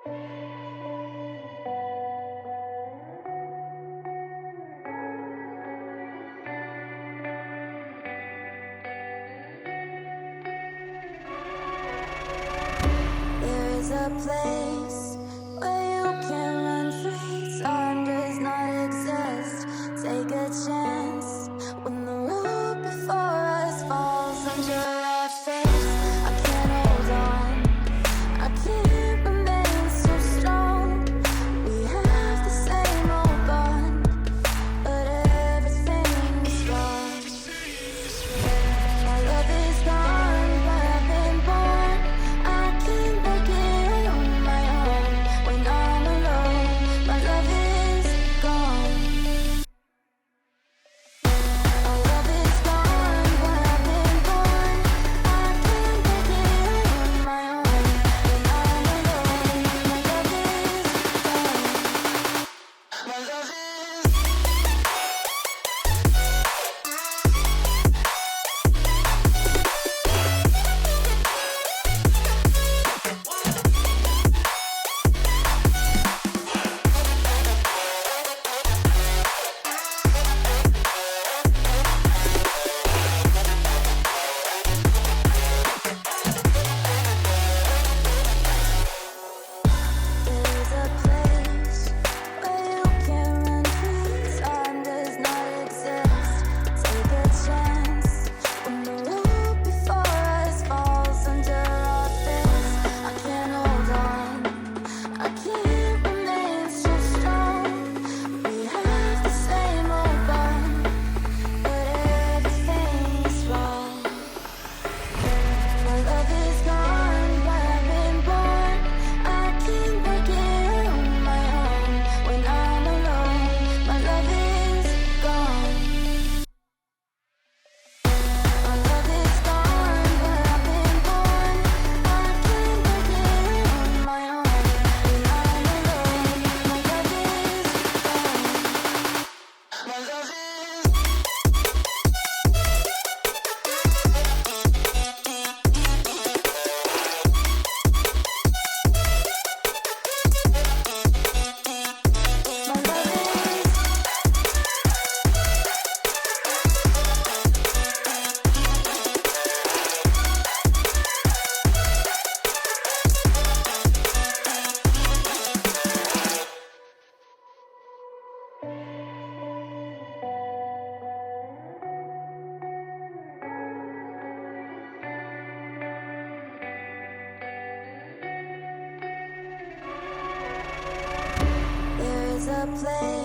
There is a place where you can run free. Time does not exist. Take a chance when the road before us falls under our face. I can't hold on, I can't remain so strong. We have the same old bond, but everything is wrong. My love is gone, but I've been born. I can't make it on my own. When I'm alone, my love is gone. My love is gone, but I've been born. I can't make it on my own. When I'm alone, my love is gone. My love is There's a place where you can run free. Time does not exist. Take a chance when the road before us falls under our face. I can't hold on, I can't remain so strong. We have the same old bond, but everything is wrong. My love is gone, but I've been born. I can't make it on my own. When I'm alone, my love is gone. My love is gone, but I've been born. I can't make it on my own. When I'm alone, my love is gone. My love is My love is There is a place